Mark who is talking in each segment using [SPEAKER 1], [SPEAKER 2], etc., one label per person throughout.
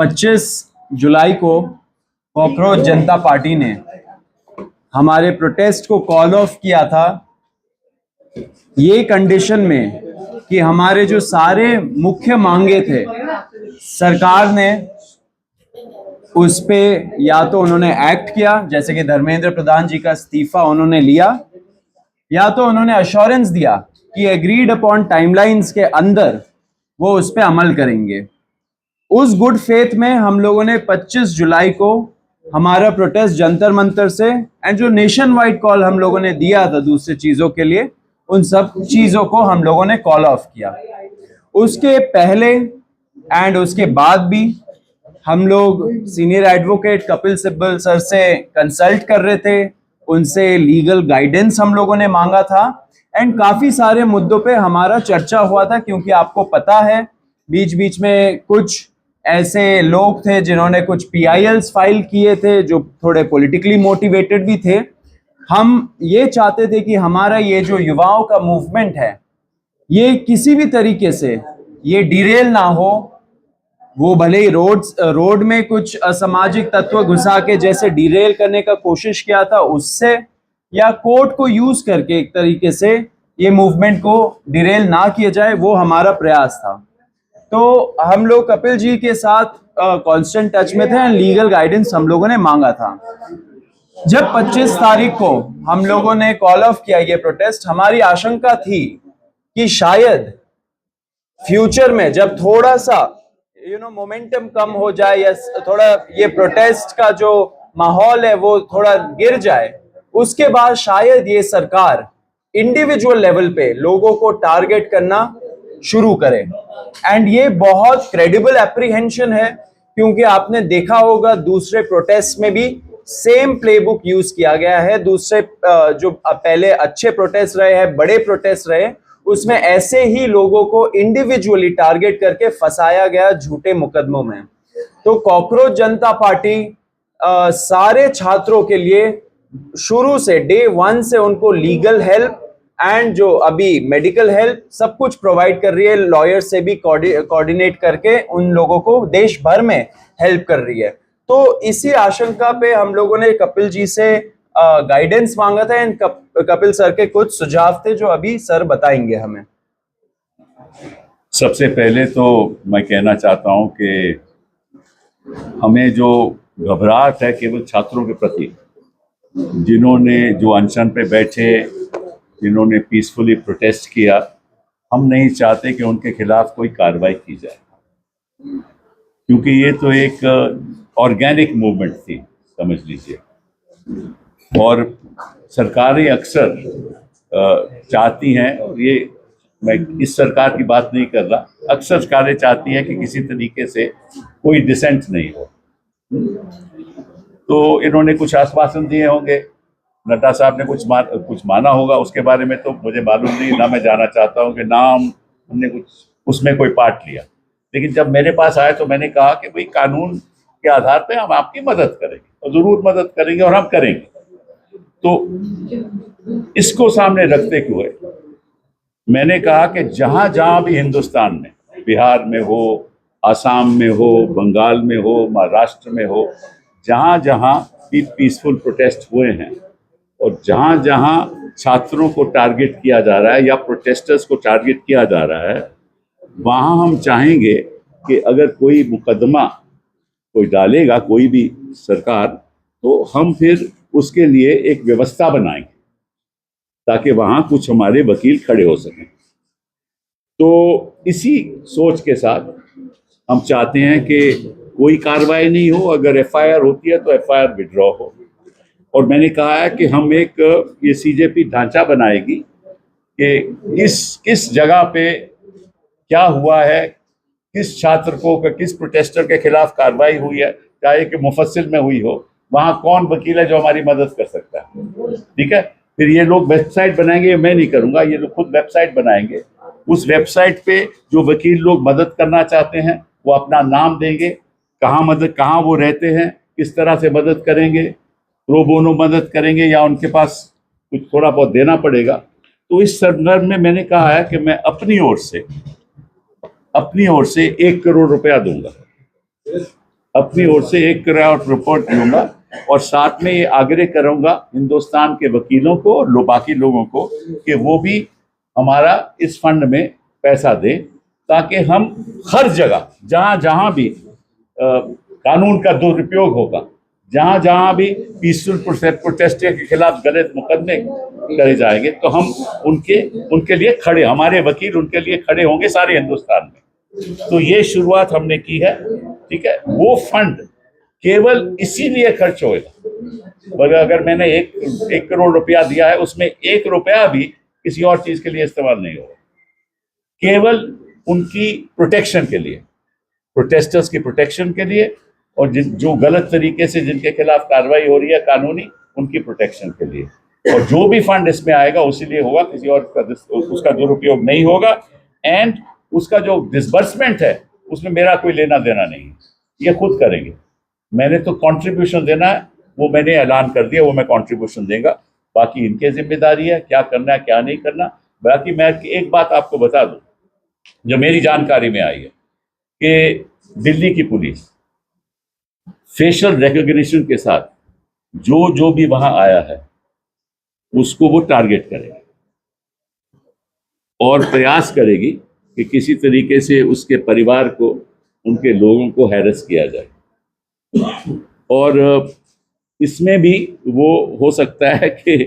[SPEAKER 1] 25 जुलाई को कॉकरोच जनता पार्टी ने हमारे प्रोटेस्ट को कॉल ऑफ किया था, ये कंडीशन में कि हमारे जो सारे मुख्य मांगे थे सरकार ने उस पे या तो उन्होंने एक्ट किया, जैसे कि धर्मेंद्र प्रधान जी का इस्तीफा उन्होंने लिया, या तो उन्होंने अश्योरेंस दिया कि एग्रीड अपॉन टाइमलाइंस के अंदर वो उस पे अमल करेंगे। उस गुड फेथ में हम लोगों ने 25 जुलाई को हमारा प्रोटेस्ट जंतर मंतर से एंड जो नेशन वाइड कॉल हम लोगों ने दिया था दूसरी चीजों के लिए, उन सब चीजों को हम लोगों ने कॉल ऑफ किया। उसके पहले एंड उसके बाद भी हम लोग senior advocate Kapil Sibal sir से कंसल्ट कर रहे थे, उनसे लीगल गाइडेंस हम लोगों ने मांगा था एंड काफी सारे मुद्दों पे हमारा चर्चा हुआ था, क्योंकि आपको पता है बीच बीच में कुछ ऐसे लोग थे जिन्होंने कुछ PILs फाइल किए थे जो थोड़े पॉलिटिकली मोटिवेटेड भी थे। हम ये चाहते थे कि हमारा ये जो युवाओं का मूवमेंट है ये किसी भी तरीके से ये डिरेल ना हो। वो भले ही रोड में कुछ असामाजिक तत्व घुसा के जैसे डिरेल करने का कोशिश किया था उससे, या कोर्ट को यूज करके एक तरीके से ये मूवमेंट को डिरेल ना किया जाए, वो हमारा प्रयास था। तो हम लोग कपिल जी के साथ कांस्टेंट टच में थे एंड लीगल गाइडेंस हम लोगों ने मांगा था। जब 25 तारीख को हम लोगों ने कॉल ऑफ किया ये प्रोटेस्ट, हमारी आशंका थी कि शायद फ्यूचर में जब थोड़ा सा मोमेंटम कम हो जाए या थोड़ा ये प्रोटेस्ट का जो माहौल है वो थोड़ा गिर जाए, उसके बाद शायद ये सरकार इंडिविजुअल लेवल पे लोगों को टारगेट करना शुरू करे। एंड ये बहुत क्रेडिबल एप्रीहेंशन है, क्योंकि आपने देखा होगा दूसरे प्रोटेस्ट में भी सेम प्लेबुक यूज किया गया है। दूसरे जो पहले अच्छे प्रोटेस्ट रहे हैं, बड़े प्रोटेस्ट रहे, उसमें ऐसे ही लोगों को इंडिविजुअली टारगेट करके फंसाया गया झूठे मुकदमों में। तो कॉकरोच जनता पार्टी सारे छात्रों के लिए शुरू से डे 1 से उनको लीगल हेल्प एंड जो अभी मेडिकल हेल्प सब कुछ प्रोवाइड कर रही है। लॉयर से भी कोऑर्डिनेट करके उन लोगों को देश भर में हेल्प कर रही है। तो इसी आशंका पे हम लोगों ने कपिल जी से गाइडेंस मांगा था एंड कपिल सर के कुछ सुझाव थे जो अभी सर बताएंगे हमें।
[SPEAKER 2] सबसे पहले तो मैं कहना चाहता हूं कि हमें जो घबराहट है केवल छात्रों के प्रति, जिन्होंने जो अनशन पे बैठे, जिन्होंने पीसफुली प्रोटेस्ट किया, हम नहीं चाहते कि उनके खिलाफ कोई कार्रवाई की जाए, क्योंकि ये तो एक ऑर्गेनिक मूवमेंट थी समझ लीजिए। और सरकारें अक्सर चाहती हैं, और ये मैं इस सरकार की बात नहीं कर रहा, अक्सर सरकारें चाहती हैं कि किसी तरीके से कोई डिसेंट नहीं हो। तो इन्होंने कुछ आश्वासन दिए होंगे, नड्डा साहब ने कुछ माना होगा, उसके बारे में तो मुझे मालूम नहीं, ना मैं जाना चाहता हूँ कि नाम हमने कुछ उसमें कोई पार्ट लिया। लेकिन जब मेरे पास आए तो मैंने कहा कि भाई कानून के आधार पे हम आपकी मदद करेंगे, और जरूर मदद करेंगे और हम करेंगे। तो इसको सामने रखते हुए मैंने कहा कि जहां जहां भी हिंदुस्तान में, बिहार में हो, आसाम में हो, बंगाल में हो, महाराष्ट्र में हो, जहां जहां भी पीसफुल प्रोटेस्ट हुए हैं और जहां जहां छात्रों को टारगेट किया जा रहा है या प्रोटेस्टर्स को टारगेट किया जा रहा है, वहां हम चाहेंगे कि अगर कोई मुकदमा कोई डालेगा कोई भी सरकार, तो हम फिर उसके लिए एक व्यवस्था बनाएंगे ताकि वहां कुछ हमारे वकील खड़े हो सकें। तो इसी सोच के साथ हम चाहते हैं कि कोई कार्रवाई नहीं हो, अगर FIR होती है तो FIR विड्रॉ हो। और मैंने कहा है कि हम एक ये CJP ढांचा बनाएगी कि किस जगह पे क्या हुआ है, किस छात्र को, किस प्रोटेस्टर के खिलाफ कार्रवाई हुई है, चाहे कि मुफस्सिल में हुई हो, वहाँ कौन वकील है जो हमारी मदद कर सकता है। ठीक है, फिर ये लोग वेबसाइट बनाएंगे, मैं नहीं करूँगा, ये लोग खुद वेबसाइट बनाएंगे। उस वेबसाइट पे जो वकील लोग मदद करना चाहते हैं वो अपना नाम देंगे, कहाँ वो रहते हैं, किस तरह से मदद करेंगे, प्रो बोनो मदद करेंगे या उनके पास कुछ थोड़ा बहुत देना पड़ेगा। तो इस संदर्भ में मैंने कहा है कि मैं अपनी ओर से 1 करोड़ रुपया दूंगा अपनी ओर से एक क्राउड रिपोर्ट लूंगा और साथ में ये आग्रह करूंगा हिंदुस्तान के वकीलों को और बाकी लोगों को कि वो भी हमारा इस फंड में पैसा दें, ताकि हम हर जगह जहां जहां भी कानून का दुरुपयोग होगा, जहां जहां भी पीसफुल प्रोटेस्ट के खिलाफ गलत मुकदमे करे जाएंगे, तो हम उनके लिए खड़े, हमारे वकील उनके लिए खड़े होंगे सारे हिंदुस्तान में। तो ये शुरुआत हमने की है, ठीक है। वो फंड केवल इसीलिए खर्च होगा, और अगर मैंने एक करोड़ रुपया दिया है, उसमें 1 रुपया भी किसी और चीज के लिए इस्तेमाल नहीं होगा, केवल उनकी प्रोटेक्शन के लिए, प्रोटेस्टर्स की प्रोटेक्शन के लिए, और जो गलत तरीके से जिनके खिलाफ कार्रवाई हो रही है कानूनी, उनकी प्रोटेक्शन के लिए। और जो भी फंड इसमें आएगा उसी लिए होगा, किसी और उसका दुरुपयोग नहीं होगा। एंड उसका जो डिसबर्समेंट है उसमें मेरा कोई लेना देना नहीं है, ये खुद करेंगे। मैंने तो कंट्रीब्यूशन देना है, वो मैंने ऐलान कर दिया, वो मैं कंट्रीब्यूशन देगा, बाकी इनकी जिम्मेदारी है क्या करना है क्या नहीं करना। बाकी मैं एक बात आपको बता दूं, जो मेरी जानकारी में आई है कि दिल्ली की पुलिस फेशियल रिकॉग्निशन के साथ जो भी वहां आया है उसको वो टारगेट करेगी और प्रयास करेगी कि किसी तरीके से उसके परिवार को, उनके लोगों को हैरेस किया जाए। और इसमें भी वो हो सकता है कि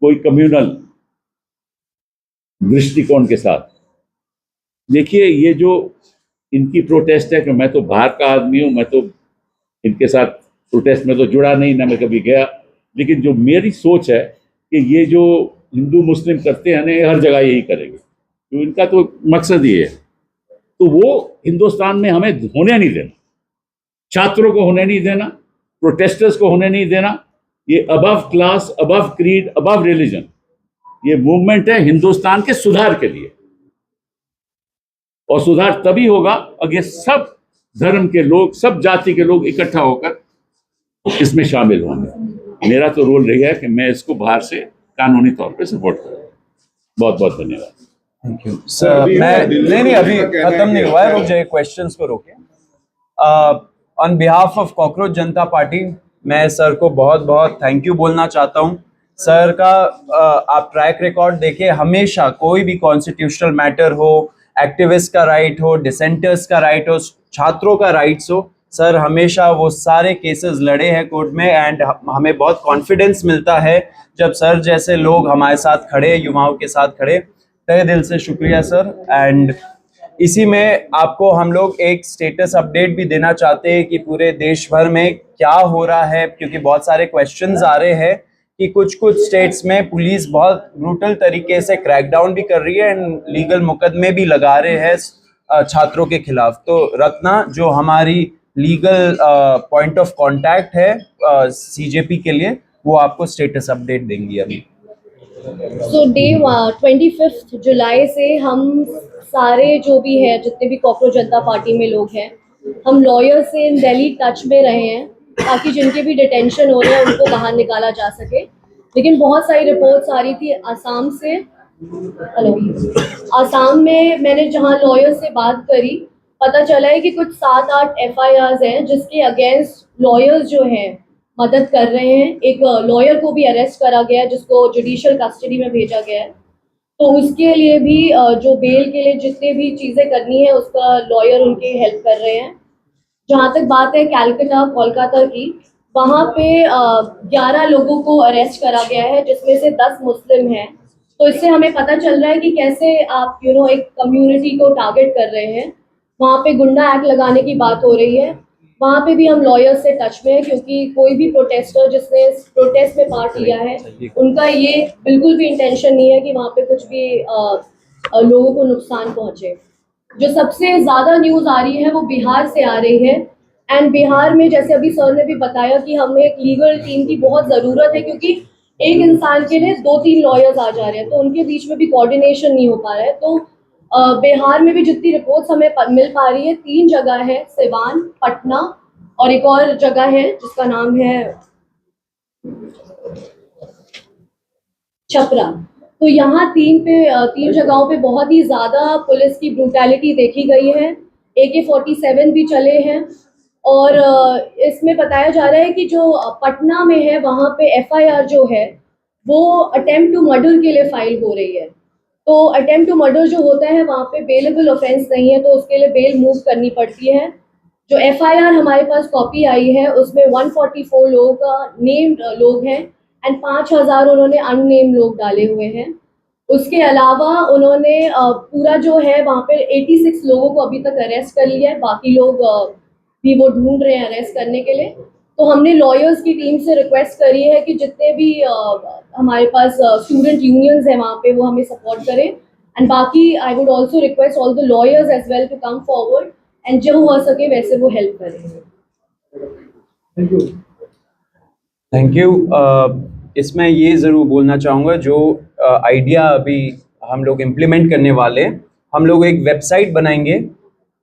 [SPEAKER 2] कोई कम्युनल दृष्टिकोण के साथ, देखिए ये जो इनकी प्रोटेस्ट है कि मैं तो बाहर का आदमी हूं, मैं तो इनके साथ प्रोटेस्ट में तो जुड़ा नहीं, ना मैं कभी गया, लेकिन जो मेरी सोच है कि ये जो हिंदू मुस्लिम करते हैं ना, हर जगह यही करेंगे, तो इनका तो मकसद ये है। तो वो हिंदुस्तान में हमें होने नहीं देना, छात्रों को होने नहीं देना, प्रोटेस्टर्स को होने नहीं देना। ये above class, above creed, above religion, ये मूवमेंट है हिंदुस्तान के सुधार के लिए, और सुधार तभी होगा अगर सब धर्म के लोग, सब जाति के लोग इकट्ठा होकर इसमें शामिल होंगे। मेरा तो रोल रही है कि मैं इसको बाहर से कानूनी तौर पे सपोर्ट करूँ। बहुत बहुत धन्यवाद।
[SPEAKER 1] Thank you sir. मैं नहीं अभी खत्म नहीं हुआ है, रुक जाइए, क्वेश्चंस को रोके। On behalf of cockroach Janata party मैं सर को बहुत बहुत थैंक यू बोलना चाहता हूं। सर का आप ट्रैक रिकॉर्ड देखिए, हमेशा कोई भी कॉन्स्टिट्यूशनल मैटर हो, एक्टिविस्ट का राइट हो, डिसेंटर्स का राइट हो, छात्रों का राइट्स हो, सर हमेशा वो सारे केसेस लड़े हैं कोर्ट में। एंड हमें बहुत कॉन्फिडेंस मिलता है जब सर जैसे लोग हमारे साथ खड़े, युवाओं के साथ खड़े। तहे दिल से शुक्रिया सर। एंड इसी में आपको हम लोग एक स्टेटस अपडेट भी देना चाहते हैं कि पूरे देश भर में क्या हो रहा है, क्योंकि बहुत सारे क्वेश्चंस आ रहे हैं कि कुछ स्टेट्स में पुलिस बहुत ब्रूटल तरीके से क्रैकडाउन भी कर रही है एंड लीगल मुकदमे भी लगा रहे हैं छात्रों के खिलाफ। तो रत्ना जो हमारी लीगल पॉइंट ऑफ कांटेक्ट है सीजेपी के लिए, वो आपको स्टेटस अपडेट देंगी अभी।
[SPEAKER 3] सो डे 25 जुलाई से हम सारे जो भी है, जितने भी कॉकरोच जनता पार्टी में लोग हैं, हम लॉयर से इन दिल्ली टच में रहे हैं ताकि जिनके भी डिटेंशन हो रहे हैं उनको बाहर निकाला जा सके। लेकिन बहुत सारी रिपोर्ट्स आ रही थी आसाम से। हेलो, आसाम में मैंने जहां लॉयर से बात करी, पता चला है कि कुछ 7-8 FIRs हैं जिसके अगेंस्ट लॉयर्स जो हैं मदद कर रहे हैं। एक लॉयर को भी अरेस्ट करा गया है जिसको जुडिशियल कस्टडी में भेजा गया है। तो उसके लिए भी जो बेल के लिए जितने भी चीज़ें करनी है उसका लॉयर उनकी हेल्प कर रहे हैं। जहाँ तक बात है कैलकाटा कोलकाता की, वहाँ पे 11 लोगों को अरेस्ट करा गया है जिसमें से 10 मुस्लिम हैं। तो इससे हमें पता चल रहा है कि कैसे आप एक कम्युनिटी को टारगेट कर रहे हैं। वहाँ पे गुंडा एक्ट लगाने की बात हो रही है। वहाँ पे भी हम लॉयर्स से टच में हैं, क्योंकि कोई भी प्रोटेस्टर जिसने प्रोटेस्ट में पार्ट लिया है उनका ये बिल्कुल भी इंटेंशन नहीं है कि वहाँ पे कुछ भी लोगों को नुकसान पहुँचे। जो सबसे ज़्यादा न्यूज़ आ रही है वो बिहार से आ रही है। एंड बिहार में जैसे अभी सर ने भी बताया कि हमें एक लीगल टीम की बहुत ज़रूरत है, क्योंकि एक इंसान के लिए 2-3 लॉयर्स आ जा रहे हैं, तो उनके बीच में भी कोऑर्डिनेशन नहीं हो पा रहा है। तो बिहार में भी जितनी रिपोर्ट्स हमें मिल पा रही है, 3 जगह है, सिवान, पटना और एक और जगह है जिसका नाम है छपरा। तो यहाँ 3 जगहों पे बहुत ही ज़्यादा पुलिस की ब्रूटैलिटी देखी गई है। AK-47 भी चले हैं और इसमें बताया जा रहा है कि जो पटना में है वहाँ पे एफआईआर जो है वो अटेम्प्ट टू मर्डर के लिए फाइल हो रही है। तो अटेम्प्ट टू मर्डर जो होता है वहाँ पे बेलेबल ऑफेंस नहीं है, तो उसके लिए बेल मूव करनी पड़ती है। जो एफआईआर हमारे पास कॉपी आई है उसमें 144 लोग नेम्ड लोग हैं एंड 5000 उन्होंने अननेम्ड लोग डाले हुए हैं। उसके अलावा उन्होंने पूरा जो है वहाँ पे 86 लोगों को अभी तक अरेस्ट कर लिया है, बाकी लोग भी वो ढूंढ रहे हैं अरेस्ट करने के लिए। तो हमने लॉयर्स की टीम से रिक्वेस्ट करी है कि जितने भी हमारे पास स्टूडेंट यूनियंस हैं वहाँ पे वो हमें सपोर्ट करें एंड बाकी I would also request all the lawyers as well to come forward and जो हो सके वैसे वो हेल्प करें।
[SPEAKER 4] Thank you.
[SPEAKER 1] Thank you. इसमें ये ज़रूर बोलना चाहूँगा, जो आइडिया अभी हम लोग इम्प्लीमेंट करने वाले, हम लोग एक वेबसाइट बनाएंगे,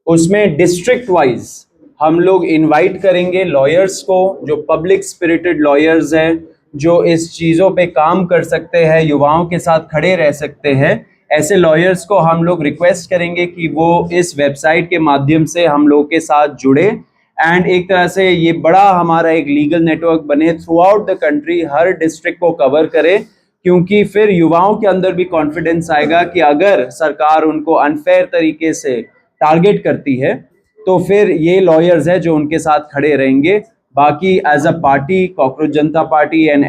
[SPEAKER 1] उसमें डिस्ट्रिक्ट वाइज हम लोग इनवाइट करेंगे लॉयर्स को, जो पब्लिक स्पिरिटेड लॉयर्स हैं, जो इस चीज़ों पे काम कर सकते हैं, युवाओं के साथ खड़े रह सकते हैं। ऐसे लॉयर्स को हम लोग रिक्वेस्ट करेंगे कि वो इस वेबसाइट के माध्यम से हम लोग के साथ जुड़े एंड एक तरह से ये बड़ा हमारा एक लीगल नेटवर्क बने, through out the country her district को कवर करे, क्योंकि फिर युवाओं के अंदर भी कॉन्फिडेंस आएगा कि अगर सरकार उनको अनफेयर तरीके से टारगेट करती है तो फिर ये लॉयर्स है जो उनके साथ खड़े रहेंगे। बाकी as a party cockroach Janata party and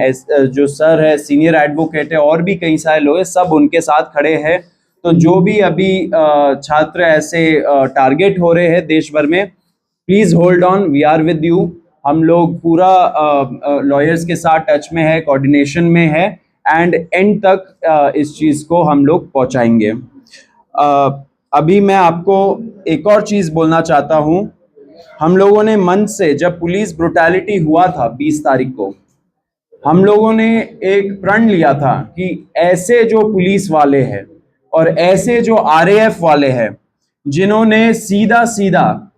[SPEAKER 1] जो सर है सीनियर एडवोकेट है और भी कई सारे लोग हैं, सब उनके साथ खड़े हैं। तो जो भी अभी छात्र ऐसे टारगेट हो रहे हैं देश भर में, please hold on, we are with you. हम लोग पूरा लॉयर्स के साथ टच में है, कोऑर्डिनेशन में है एंड एंड तक इस चीज़ को हम लोग पहुंचाएंगे। अभी मैं आपको एक और चीज़ बोलना चाहता हूं। हम लोगों ने मन से, जब पुलिस ब्रुटैलिटी हुआ था 20 तारीख को, हम लोगों ने एक प्रण लिया था कि ऐसे जो पुलिस वाले हैं और ऐसे जो आरएएफ वाले हैं जिन्होंने सीधा सीधा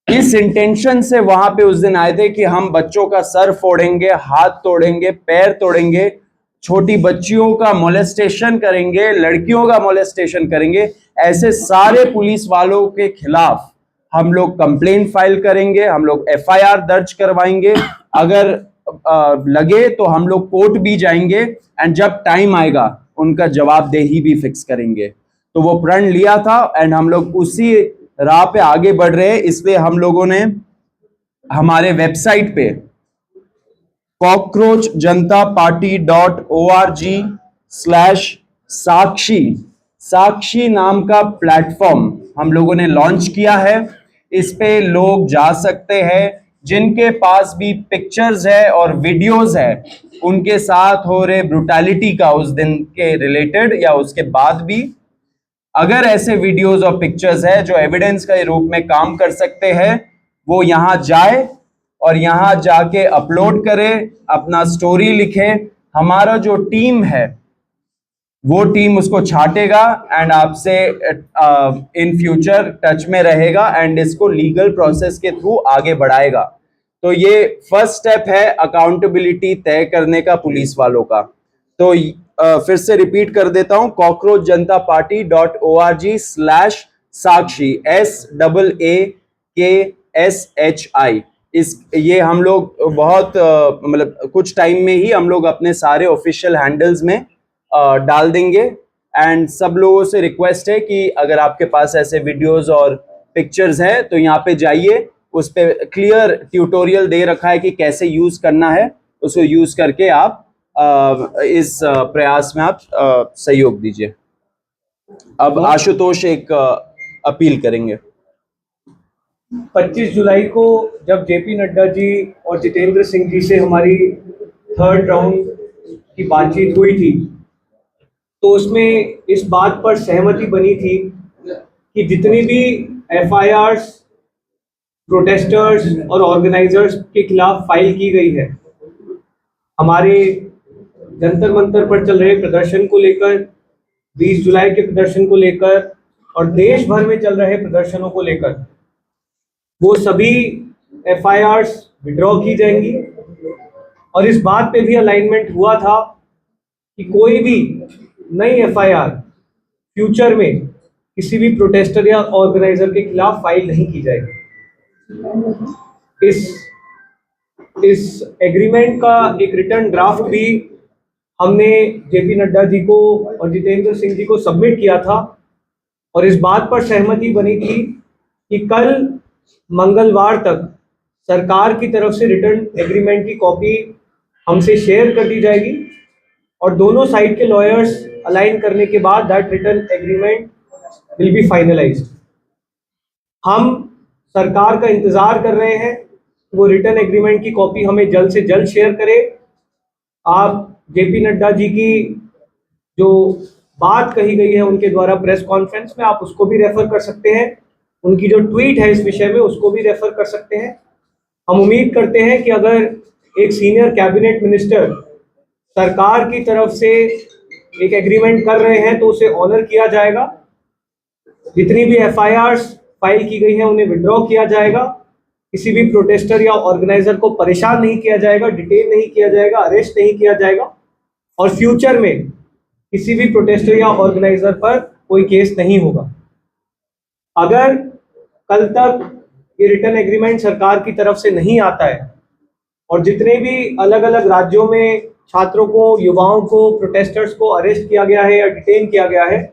[SPEAKER 1] इस इंटेंशन से वहां पे उस दिन आए थे कि हम बच्चों का सर फोड़ेंगे, हाथ तोड़ेंगे, पैर तोड़ेंगे, छोटी बच्चियों का मोलेस्टेशन करेंगे, लड़कियों का मोलेस्टेशन करेंगे, ऐसे सारे पुलिस वालों के खिलाफ हम लोग कंप्लेंट फाइल करेंगे, हम लोग एफआईआर दर्ज करवाएंगे, अगर लगे तो हम लोग कोर्ट भी जाएंगे एंड जब टाइम आएगा उनका जवाबदेही भी फिक्स करेंगे। तो वो प्रण लिया था एंड हम लोग उसी राह पे आगे बढ़ रहे हैं। इसलिए हम लोगों ने हमारे वेबसाइट पे cockroachjantaparty.org/साक्षी नाम का प्लेटफॉर्म हम लोगों ने लॉन्च किया है। इस पे लोग जा सकते हैं जिनके पास भी पिक्चर्स है और वीडियोस है उनके साथ हो रहे ब्रुटैलिटी का उस दिन के रिलेटेड या उसके बाद भी, अगर ऐसे वीडियोस और पिक्चर्स है जो एविडेंस के रूप में काम कर सकते हैं, वो यहाँ जाए और यहाँ जाके अपलोड करे, अपना स्टोरी लिखे। हमारा जो टीम है वो टीम उसको छाटेगा एंड आपसे इन फ्यूचर टच में रहेगा एंड इसको लीगल प्रोसेस के थ्रू आगे बढ़ाएगा। तो ये फर्स्ट स्टेप है अकाउंटेबिलिटी तय करने का पुलिस वालों का। तो फिर से रिपीट कर देता हूं, cockroachjantaparty.org/साक्षी SAAKSHI। ये हम लोग बहुत मतलब कुछ टाइम में ही हम लोग अपने सारे ऑफिशियल हैंडल्स में डाल देंगे एंड सब लोगों से रिक्वेस्ट है कि अगर आपके पास ऐसे वीडियोस और पिक्चर्स हैं तो यहाँ पे जाइए, उस पे क्लियर ट्यूटोरियल दे रखा है कि कैसे यूज करना है, उसको यूज करके आप इस प्रयास में आप सहयोग दीजिए। अब आशुतोष एक अपील करेंगे।
[SPEAKER 4] 25 जुलाई को जब जेपी नड्डा जी और जितेंद्र सिंह जी से हमारी थर्ड राउंड की बातचीत हुई थी तो उसमें इस बात पर सहमति बनी थी कि जितनी भी एफआईआर्स प्रोटेस्टर्स और ऑर्गेनाइजर्स के खिलाफ फाइल की गई है, हमारे जंतर मंतर पर चल रहे प्रदर्शन को लेकर, 20 जुलाई के प्रदर्शन को लेकर और देश भर में चल रहे प्रदर्शनों को लेकर, वो सभी एफआईआर्स विड्रॉ की जाएंगी। और इस बात पे भी अलाइनमेंट हुआ था कि कोई भी नई एफआईआर फ्यूचर में किसी भी प्रोटेस्टर या ऑर्गेनाइजर के खिलाफ फाइल नहीं की जाएगी। इस एग्रीमेंट का एक रिटर्न ड्राफ्ट भी हमने जेपी नड्डा जी को और जितेंद्र सिंह जी को सबमिट किया था और इस बात पर सहमति बनी थी कि कल मंगलवार तक सरकार की तरफ से रिटर्न एग्रीमेंट की कॉपी हमसे शेयर कर दी जाएगी और दोनों साइड के लॉयर्स अलाइन करने के बाद that return agreement will be finalised. हम सरकार का इंतजार कर रहे हैं, वो रिटर्न एग्रीमेंट की कॉपी हमें जल्द से जल्द शेयर करे। आप जेपी नड्डा जी की जो बात कही गई है उनके द्वारा प्रेस कॉन्फ्रेंस में, आप उसको भी रेफर कर सकते हैं। उनकी जो ट्वीट है इस विषय में उसको भी रेफर कर सकते हैं। हम उम्मीद करते हैं कि अगर एक सीनियर कैबिनेट मिनिस्टर सरकार की तरफ से एक एग्रीमेंट कर रहे हैं तो उसे ऑनर किया जाएगा। जितनी भी एफआईआर्स फाइल की गई हैं उन्हें विड्रॉ किया जाएगा। किसी भी प्रोटेस्टर या ऑर्गेनाइजर को परेशान नहीं किया जाएगा, डिटेन नहीं किया जाएगा, अरेस्ट नहीं किया जाएगा और फ्यूचर में किसी भी प्रोटेस्टर या ऑर्गेनाइजर पर कोई केस नहीं होगा। अगर कल तक ये रिटर्न एग्रीमेंट सरकार की तरफ से नहीं आता है और जितने भी अलग अलग राज्यों में छात्रों को, युवाओं को, प्रोटेस्टर्स को अरेस्ट किया गया है या डिटेन किया गया है,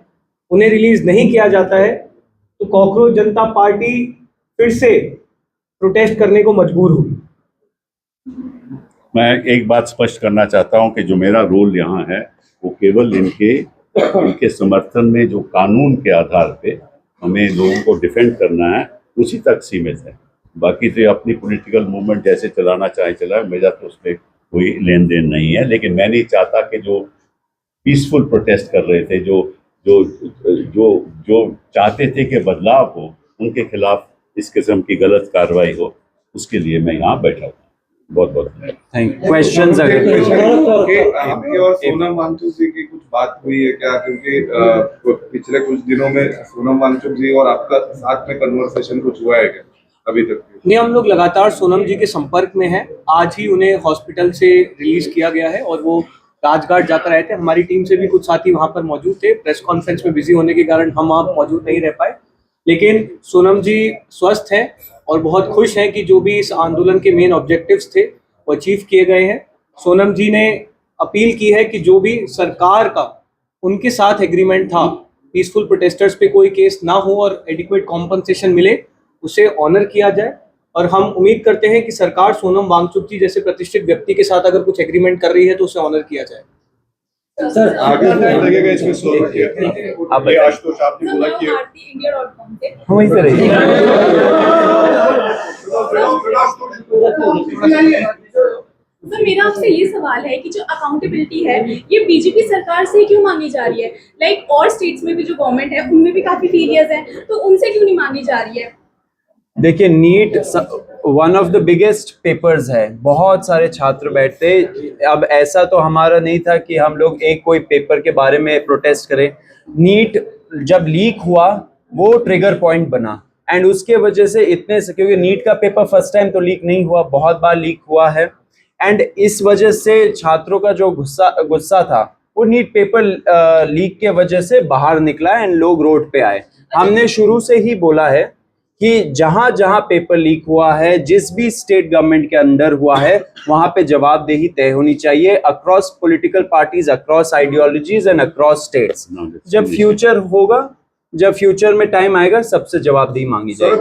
[SPEAKER 4] उन्हें रिलीज नहीं किया जाता है तो कॉकरोच जनता पार्टी फिर से प्रोटेस्ट करने को मजबूर हुई।
[SPEAKER 2] मैं एक बात स्पष्ट करना चाहता हूं कि जो मेरा रोल यहाँ है वो केवल इनके समर्थन में जो कानून के आधार पे हमें लोगों को डिफेंड करना है उसी तक सीमित है। बाकी तो अपनी पॉलिटिकल मूवमेंट जैसे चलाना चाहे चलाए, मेरा तो उसमें कोई लेन देन नहीं है। लेकिन मैं नहीं चाहता कि जो पीसफुल प्रोटेस्ट कर रहे थे, जो जो जो जो चाहते थे कि बदलाव हो, उनके खिलाफ इस किस्म की गलत कार्रवाई हो, उसके लिए मैं यहाँ बैठा हूँ। बहुत बहुत
[SPEAKER 1] थैंक यू। क्वेश्चंस अगर
[SPEAKER 5] आपकी और सोनम वांगचुक जी की कुछ बात हुई है क्या? क्योंकि पिछले कुछ दिनों में सोनम वांगचुक जी और आपका साथ में कन्वर्सेशन कुछ हुआ है क्या अभी तक?
[SPEAKER 4] नहीं, हम लोग लगातार सोनम जी के संपर्क में हैं। आज ही उन्हें हॉस्पिटल से रिलीज किया गया है और वो राजघाट जाकर आए थे। हमारी टीम से भी कुछ साथी वहां पर मौजूद थे। प्रेस कॉन्फ्रेंस में बिजी होने के कारण हम वहां मौजूद नहीं रह पाए, लेकिन सोनम जी स्वस्थ हैं और बहुत खुश हैं कि जो भी इस आंदोलन के मेन ऑब्जेक्टिव्स थे वो अचीव किए गए हैं। सोनम जी ने अपील की है कि जो भी सरकार का उनके साथ एग्रीमेंट था, पीसफुल प्रोटेस्टर्स पे कोई केस ना हो और एडिक्वेट कॉम्पनसेशन मिले, उसे ऑनर किया जाए। और हम उम्मीद करते हैं कि सरकार सोनम वांगचुक जी जैसे प्रतिष्ठित व्यक्ति के साथ अगर कुछ एग्रीमेंट कर रही है तो उसे ऑनर किया जाए।
[SPEAKER 5] सर आगे लगेगा इसमें आप आशुतोष आपने बोला कि
[SPEAKER 1] वहीं पे रहिए।
[SPEAKER 6] सर मेरा आपसे ये सवाल है कि जो अकाउंटेबिलिटी है ये बीजेपी सरकार से क्यों मांगी जा रही है? लाइक और स्टेट्स में भी जो गवर्नमेंट है उनमें भी काफी फेलियर्स हैं, तो उनसे क्यों नहीं मांगी जा रही है?
[SPEAKER 1] देखिए, NEET one of the biggest papers है, बहुत सारे छात्र बैठते। अब ऐसा तो हमारा नहीं था कि हम लोग एक कोई पेपर के बारे में प्रोटेस्ट करें। नीट जब लीक हुआ वो ट्रिगर पॉइंट बना एंड उसके वजह से इतने से, क्योंकि नीट का पेपर फर्स्ट टाइम तो लीक नहीं हुआ, बहुत बार लीक हुआ है एंड इस वजह से छात्रों का जो गुस्सा था वो नीट पेपर लीक के वजह से बाहर निकला एंड लोग रोड पे आए। हमने शुरू से ही बोला है कि जहां जहां पेपर लीक हुआ है, जिस भी स्टेट गवर्नमेंट के अंदर हुआ है, वहां पे जवाबदेही तय होनी चाहिए across political parties, across ideologies and across states. जब फ्यूचर होगा, जब फ्यूचर में टाइम आएगा, सबसे जवाबदेही मांगी जाएगी।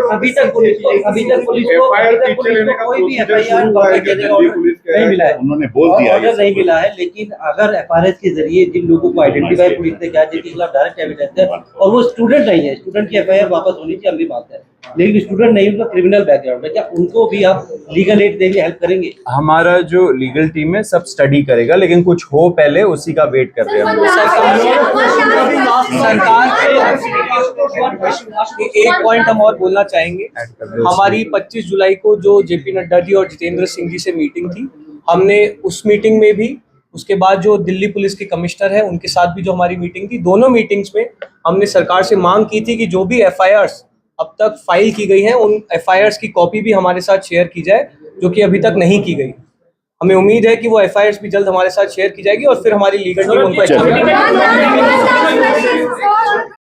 [SPEAKER 7] अभी तक पुलिस को कोई भी एफआईआर नहीं मिला है,
[SPEAKER 2] उन्होंने बोल दिया
[SPEAKER 7] ऑर्डर नहीं मिला है। लेकिन अगर एफआईआर के जरिए जिन लोगों को आइडेंटिफाई पुलिस ने किया, जिनके खिलाफ डायरेक्ट एविडेंस है और वो स्टूडेंट नहीं है, स्टूडेंट की एफआईआर वापस होनी चाहिए, अगली बात है। लेकिन स्टूडेंट नहीं, उनका क्रिमिनल बैकग्राउंड है, क्या उनको भी आप लीगल एड देंगे, हेल्प करेंगे?
[SPEAKER 1] हमारा जो लीगल टीम है सब स्टडी करेगा, लेकिन कुछ हो पहले उसी का वेट कर रहे हैं हम लोग।
[SPEAKER 4] एक पॉइंट हम और बोलना चाहेंगे। हमारी 25 जुलाई को जो जेपी नड्डा जी और जितेंद्र सिंह जी से मीटिंग थी, हमने उस मीटिंग में भी, उसके बाद जो दिल्ली पुलिस के कमिश्नर हैं उनके साथ भी जो हमारी मीटिंग थी, दोनों मीटिंग्स में हमने सरकार से मांग की थी कि जो भी एफआईआर्स अब तक फाइल की गई हैं उन एफआईआर्स की कॉपी भी हमारे साथ शेयर की जाए, जो कि अभी तक नहीं की गई। हमें उम्मीद है कि वो एफआईआर्स भी जल्द हमारे साथ शेयर की जाएगी और फिर हमारी लीगल टीम उनको